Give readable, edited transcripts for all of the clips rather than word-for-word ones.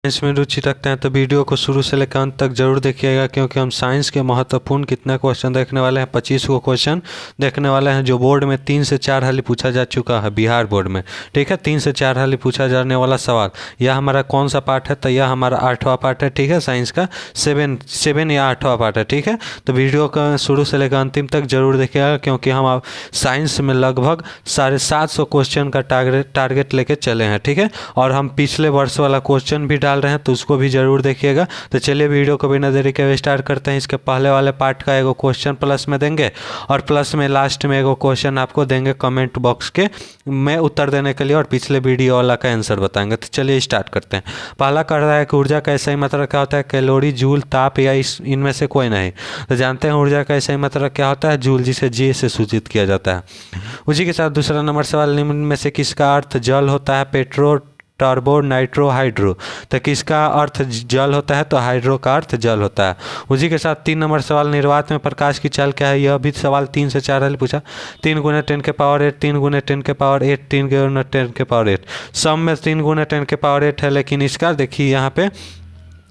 Science में रुचि रखते हैं तो वीडियो को शुरू से लेकर अंत तक जरूर देखिएगा, क्योंकि हम साइंस के महत्वपूर्ण कितने क्वेश्चन देखने वाले हैं। 25 को क्वेश्चन देखने वाले हैं, जो बोर्ड में 3 से 4 हाली पूछा जा चुका है बिहार बोर्ड में। ठीक है, 3 से 4 हाली पूछा जाने वाला सवाल। यह हमारा कौन सा पार्ट है? तो यह हमारा 8वां पार्ट है। ठीक है, साइंस का 7 या 8वां पार्ट है। ठीक है, तो वीडियो का शुरू से लेकर अंतिम तक जरूर देखिएगा, क्योंकि हम साइंस में लगभग 750 क्वेश्चन का टारगेट लेके चले हैं। ठीक है, और हम पिछले वर्ष वाला क्वेश्चन भी डाल रहे हैं, तो उसको भी जरूर देखिएगा। तो चलिए वीडियो को बिना देरी के स्टार्ट करते हैं। इसके पहले वाले पार्ट का एगो क्वेश्चन प्लस में देंगे, और प्लस में लास्ट में एगो क्वेश्चन आपको देंगे कमेंट बॉक्स के में उत्तर देने के लिए, और पिछले वीडियो वाला का आंसर बताएंगे। तो चलिए स्टार्ट करते हैं। पहला कर रहा है कि ऊर्जा का सही मतलब क्या होता है? कैलोरी, जूल, ताप या इनमें से कोई नहीं। तो जानते हैं ऊर्जा का सही मतलब क्या होता है? जूल, जिसे जी से सूचित किया जाता है। उसी के साथ दूसरा नंबर सवाल, निम्न में से किसका अर्थ जल होता है? Petro, turbo, nitro, hydro. तो किसका अर्थ जल होता है? तो हाइड्रो का अर्थ जल होता है। उसी के साथ 3 नंबर सवाल, निर्वात में प्रकाश की चाल क्या है? यह भी सवाल 3 से 4 पूछा। 3 × 10⁸, 3 × 10⁸, 3 × 10⁸। सम में 3 × 10⁸ है, लेकिन इसका देखिए यहाँ पे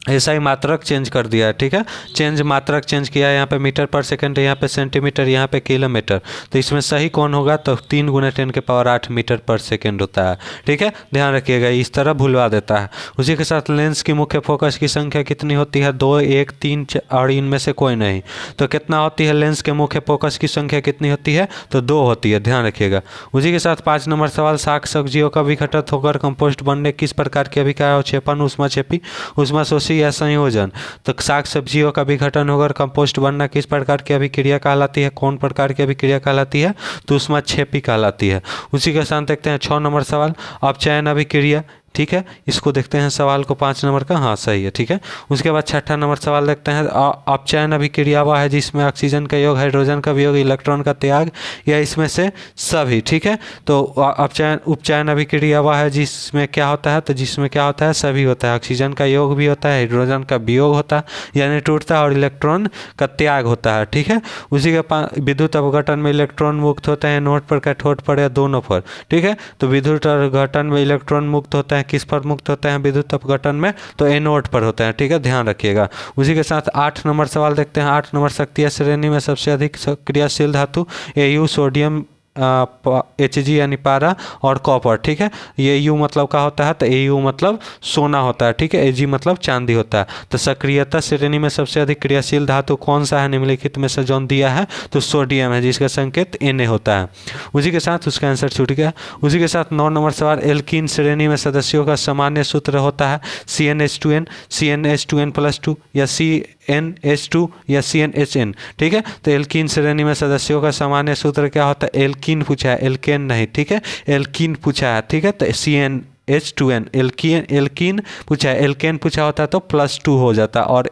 ऐसा ही मात्रक चेंज कर दिया है। ठीक है, मात्रक चेंज किया है। यहाँ पे मीटर पर सेकंड, यहाँ पे सेंटीमीटर, यहाँ पे किलोमीटर। तो इसमें सही कौन होगा? तो 3 × 10⁸ मीटर पर सेकंड होता है। ठीक है, ध्यान रखिएगा, इस तरह भूलवा देता है। उसी के साथ लेंस की मुख्य फोकस की संख्या कितनी होती है? 2, 1, 3 और इनमें से कोई नहीं। तो कितना होती है लेंस के मुख्य फोकस की संख्या कितनी होती है? तो 2 होती है, ध्यान रखिएगा। उसी के साथ 5 नंबर सवाल, शाक सब्जियों का विघटित होकर कंपोस्ट बनने किस प्रकार की अभिक्रिया हो? क्षेपण, ऊष्माक्षेपी, ऊष्माशोषी या संयोजन। तो शाक सब्जियों का विघटन होकर कंपोस्ट बनना किस प्रकार की अभिक्रिया कहलाती है? कौन प्रकार की अभिक्रिया कहलाती है? तो ऊष्माक्षेपी कहलाती है। उसी के साथ देखते हैं 6 नंबर सवाल, अपचयन अभिक्रिया। ठीक है, इसको देखते हैं सवाल को 5 नंबर का। हाँ, सही है। ठीक है, उसके बाद 6ठा नंबर सवाल देखते हैं, अपचयन अभिक्रिया वह है जिसमें ऑक्सीजन का योग, हाइड्रोजन का वियोग, इलेक्ट्रॉन का त्याग, या इसमें से सभी। ठीक है, तो उपचयन अभिक्रिया वह है जिसमें क्या होता है? तो जिसमें क्या होता है? सभी होता है। ऑक्सीजन का योग भी होता है, हाइड्रोजन का वियोग होता है यानी टूटता है, और इलेक्ट्रॉन का त्याग होता है। ठीक है, उसी के विद्युत अपघटन में इलेक्ट्रॉन मुक्त होते हैं नोड पर, कैथोड पर, या दोनों पर। ठीक है, तो विद्युत अपघटन में इलेक्ट्रॉन मुक्त होता है, किस पर मुक्त होते हैं विद्युत अपघटन में? तो एनोड पर होते हैं। ठीक है, ध्यान रखिएगा। उसी के साथ 8 नंबर सवाल देखते हैं। 8 नंबर, शक्तियां श्रेणी में सबसे अधिक क्रियाशील धातु Au, सोडियम, Hg यानी पारा, और कॉपर। ठीक है, ये यू मतलब क्या होता है? तो Au मतलब सोना होता है। ठीक है, Ag मतलब चांदी होता है। तो सक्रियता श्रेणी में सबसे अधिक क्रियाशील धातु कौन सा है निम्नलिखित में से? जो दिया है तो सोडियम है, जिसका संकेत Na होता है। उसी के साथ उसका आंसर छूट गया। उसी के साथ 9 नंबर सवाल, एल्कीन श्रेणी में सदस्यों का सामान्य सूत्र होता है CnH2n, CnH2n+2, या CnH2 या CnHn। ठीक है, तो एल्कीन श्रेणी में सदस्यों का सामान्य सूत्र क्या होता है? एल्कीन पूछा है, एल्केन नहीं। ठीक है, एल्कीन पूछा है। ठीक है, तो CnH2n, एल्कीन पूछा है। एल्केन पूछा होता है तो +2 हो जाता, और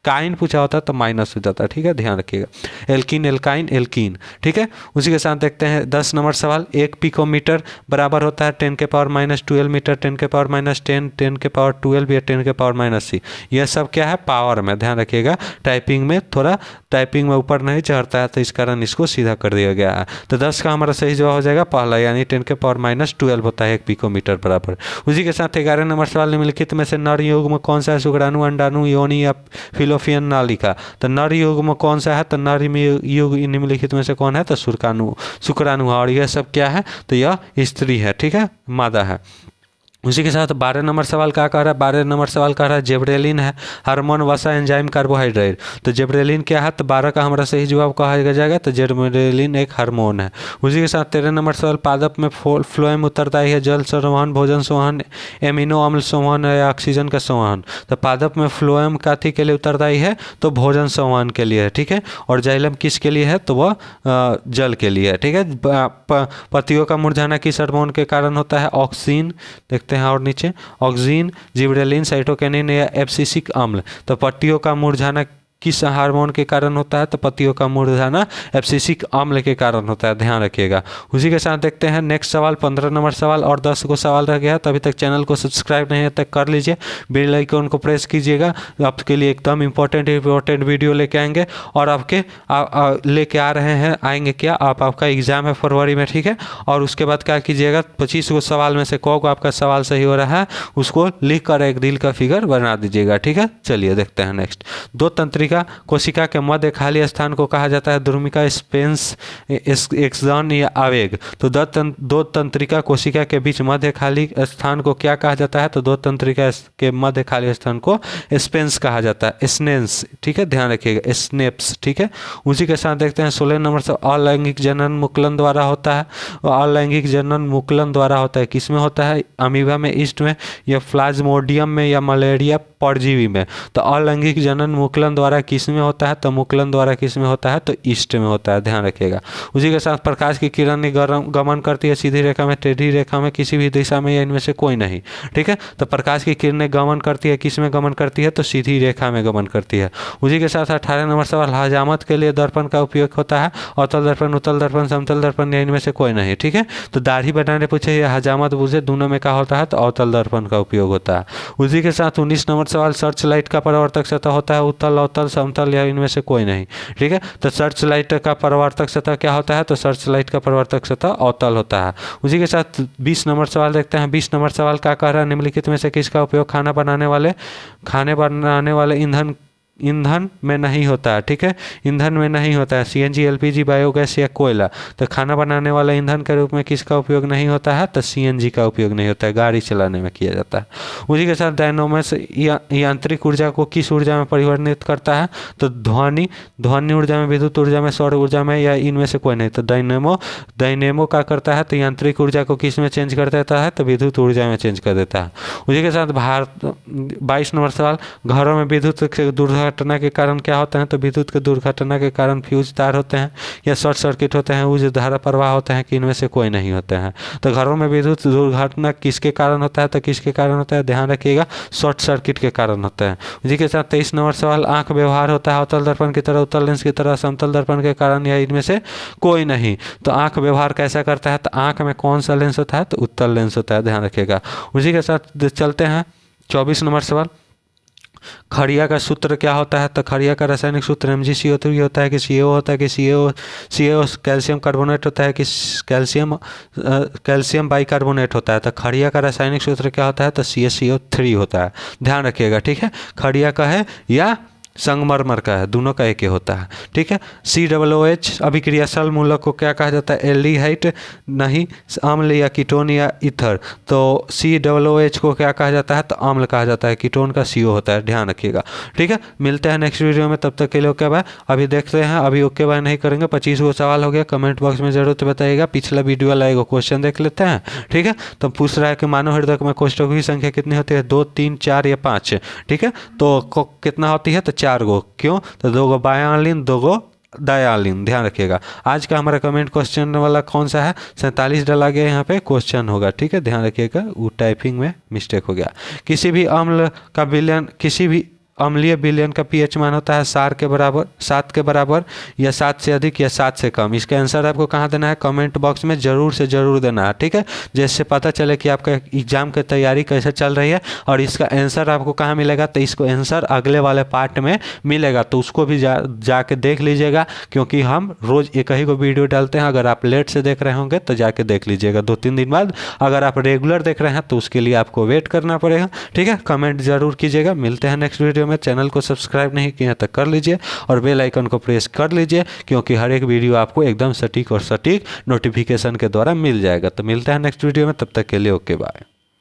काइन पूछा होता है तो माइनस हो जाता है। ठीक है, ध्यान रखिएगा। Alkene, alkyne, alkene. ठीक है, उसी के साथ देखते हैं 10 नंबर सवाल, 1 पिकोमीटर बराबर होता है 10⁻⁻12 मीटर, 10⁻10, 10⁻12 या 10⁻6। यह सब क्या है? पावर में। ध्यान रखिएगा, टाइपिंग में ऊपर नहीं चढ़ता है, तो इस कारण इसको सीधा कर दिया गया है। तो 10 का हमारा सही जवाब हो जाएगा पहला, यानी 10⁻12 होता है 1 पिकोमीटर बराबर। उसी के साथ 11 नंबर सवाल, निम्नलिखित में से नर युग्म कौन सा है? शुक्राणु, अंडाणु, योनि या फिलोपियन नालिका। तो नर युग्म कौन सा है? तो नर युग निम्नलिखित में से कौन है? तो शुक्राणु। और यह सब क्या है? तो यह स्त्री है। ठीक है, मादा है। उसी के साथ 12 नंबर सवाल क्या कह रहा है? 12 नंबर सवाल कह रहा है जेब्रेलिन है हार्मोन, वसा, एंजाइम, कार्बोहाइड्रेट। तो जेब्रेलिन क्या है? तो 12 का हमारा सही जवाब कहा जाएगा, तो जेब्रेलिन एक हार्मोन है। उसी के साथ 13 नंबर सवाल, पादप में फ्लोएम उत्तरदायी है जल संवहन, भोजन संवहन, एमिनो अम्ल संवहन या ऑक्सीजन का संवहन। तो पादप में फ्लोएम काथी के लिए उत्तरदायी है? तो भोजन संवहन के लिए है। ठीक है, और जाइलम किसके लिए है? तो वह जल के लिए है। ठीक है, पत्तियों का मुरझाना किस हार्मोन के कारण होता है? ऑक्सीन। देखते हैं और नीचे, ऑक्सीन, जिब्रेलिन, साइटोकिनिन या एब्सिसिक अम्ल। तो पत्तियों का मुरझाना किस हार्मोन के कारण होता है, तो पत्तियों का मुरझाना एब्सिसिक अम्ल के कारण होता है, ध्यान रखिएगा। उसी के साथ देखते हैं नेक्स्ट सवाल, 15 नंबर सवाल और 10 को सवाल रह गया है। तो अभी तक चैनल को सब्सक्राइब नहीं है तक कर लीजिए, बेल आइकन को प्रेस कीजिएगा, आपके लिए एकदम इंपॉर्टेंट वीडियो लेके आएंगे। और आपके लेके आ रहे हैं, आएंगे क्या, आपका एग्जाम है फरवरी में, ठीक है। और उसके बाद क्या कीजिएगा, 25 को सवाल में से को आपका सवाल सही हो रहा है उसको लिख कर एक दिल का फिगर बना दीजिएगा, ठीक है। चलिए देखते हैं नेक्स्ट। दो तंत्रिका कोशिका के मध्य खाली स्थान को कहा जाता है द्रुमिका, स्पेंस, एक्सन या आवेग। तो दो तंत्रिका कोशिका के बीच मध्य खाली स्थान को क्या कहा जाता है, तो दो तंत्रिका के मध्य खाली स्थान को स्पेंस कहा जाता है, स्नेंस, ठीक है, ध्यान रखिएगा, स्नेप्स, ठीक है। उसी के साथ देखते हैं 16 नंबर से अलैंगिक जनन मुकुलन द्वारा होता है। अलैंगिक जनन मुकुलन द्वारा होता है, किस में होता है, अमीबा में, ईस्ट में, या प्लाज्मोडियम में, या मलेरिया परजीवी में। तो अलैंगिक जनन मुकुलन द्वारा किस में होता है, तो मुकुलन द्वारा किस में होता है, तो ईस्ट में होता है, ध्यान रखिएगा। उसी के साथ प्रकाश की किरण गमन करती है सीधी रेखा में, टेढ़ी रेखा में, किसी भी दिशा में, या इनमें से कोई नहीं, ठीक है। तो प्रकाश की किरणें गमन करती है, किस में गमन करती है, तो सीधी रेखा में गमन करती है। उसी के साथ 18 नंबर सवाल, हजामत के लिए दर्पण का उपयोग होता है, अवतल दर्पण, उत्तल दर्पण, समतल दर्पण, या इनमें से कोई नहीं, ठीक है। तो दाढ़ी बनाने पूछे या हजामत पूछे, दोनों में क्या होता है, तो अवतल दर्पण का उपयोग होता है। उसी के साथ 19 नंबर सवाल, सर्च लाइट का परावर्तक सतह होता है उत्तल, अवतल, समतल, या इनमें से कोई नहीं, ठीक है। तो सर्च लाइट का परावर्तक सतह क्या होता है, तो सर्च लाइट का परावर्तक सतह अवतल होता है। उसी के साथ 20 नंबर सवाल देखते हैं। 20 नंबर सवाल क्या कह रहा है, निम्नलिखित में से किसका उपयोग खाने बनाने वाले ईंधन में नहीं होता है, ठीक है, ईंधन में नहीं होता है, सीएनजी, एलपीजी, बायोगैस या कोयला। तो खाना बनाने वाला ईंधन के रूप में किसका उपयोग नहीं होता है, तो सीएनजी का उपयोग नहीं होता है, गाड़ी चलाने में किया जाता है। उसी के साथ डायनोमस यांत्रिक ऊर्जा को किस ऊर्जा में परिवर्तित करता है, तो ध्वनि ऊर्जा में, विद्युत ऊर्जा में, सौर ऊर्जा में, या इनमें से कोई नहीं। तो डायनेमो क्या करता है, तो यांत्रिक ऊर्जा को किस में चेंज कर देता है, तो विद्युत ऊर्जा में चेंज कर देता है। उसी के साथ 22 नंबर सवाल, घरों में विद्युत दुर्घटना के कारण क्या होता है, तो विद्युत के दुर्घटना के कारण फ्यूज तार होते हैं, या शॉर्ट सर्किट होते हैं, उस धारा प्रवाह होते हैं, कि इनमें से कोई नहीं होते हैं। तो घरों में विद्युत दुर्घटना किसके कारण होता है, तो किसके कारण होता है, ध्यान रखिएगा, शॉर्ट सर्किट के कारण होता है। उसी के साथ 23 नंबर सवाल, आंख व्यवहार होता है अवतल दर्पण की तरह, उत्तल लेंस की तरह, समतल दर्पण के कारण, या इनमें से कोई नहीं। तो आंख व्यवहार कैसा करता है, तो आंख में कौन सा लेंस होता है, तो उत्तल लेंस होता है, ध्यान रखिएगा। उसी के साथ चलते हैं 24 नंबर सवाल, खड़िया का सूत्र क्या होता है, तो खड़िया का रासायनिक सूत्र MgCO3 होता है, कि CO होता है, कि CO कैल्शियम कार्बोनेट होता है, कि कैल्शियम बाइकार्बोनेट होता है। तो खड़िया का रासायनिक सूत्र क्या होता है, तो CaCO3 होता है, ध्यान रखिएगा, ठीक है। खड़िया का है या संगमरमर का है, दोनों का एक ही होता है, ठीक है। COOH अभिक्रियाशील मूलक को क्या कहा जाता है, एल्डिहाइड, नहीं, अम्ल या कीटोन या ईथर। तो COOH को क्या कहा जाता है, तो अम्ल कहा जाता है, कीटोन का CO होता है, ध्यान रखिएगा, ठीक है। मिलते हैं नेक्स्ट वीडियो में, तब तक के लिए ओके बाय। अभी देखते हैं, अभी ओके बाय नहीं करेंगे, 25 को सवाल हो गया, कमेंट बॉक्स में जरूर बताइएगा। पिछला वीडियो वाला एक क्वेश्चन देख लेते हैं, ठीक है। तो पूछ रहा है कि मानव हृदय में कोष्ठकों की संख्या कितनी होती है, 2, 3, 4 या 5, ठीक है। तो कितना होती है, तो 4 गो, क्यों, तो 2 गो बायालीन, 2 गो दायालीन, ध्यान रखिएगा। आज का हमारा कमेंट क्वेश्चन वाला कौन सा है, 47 डाला गया यहाँ पे क्वेश्चन होगा, ठीक है, ध्यान रखिएगा, वो टाइपिंग में मिस्टेक हो गया। किसी भी अम्ल का विलयन, किसी भी अम्लीय विलयन का pH मान होता है 7 के बराबर, या 7 से अधिक, या 7 से कम। इसका आंसर आपको कहाँ देना है, कमेंट बॉक्स में जरूर से जरूर देना है, ठीक है, जिससे पता चले कि आपका एग्जाम की तैयारी कैसे चल रही है। और इसका आंसर आपको कहाँ मिलेगा, तो इसको आंसर अगले वाले पार्ट में मिलेगा, तो उसको भी जाके देख लीजिएगा, क्योंकि हम रोज़ एक ही को वीडियो डालते हैं। अगर आप लेट से देख रहे होंगे तो जाके देख लीजिएगा 2-3 दिन बाद। अगर आप रेगुलर देख रहे हैं तो उसके लिए आपको वेट करना पड़ेगा, ठीक है। कमेंट जरूर कीजिएगा। मिलते हैं नेक्स्ट वीडियो में। चैनल को सब्सक्राइब नहीं किया तक कर लीजिए, और बेल आइकन को प्रेस कर लीजिए, क्योंकि हर एक वीडियो आपको एकदम सटीक नोटिफिकेशन के द्वारा मिल जाएगा। तो मिलते हैं नेक्स्ट वीडियो में, तब तक के लिए ओके बाय।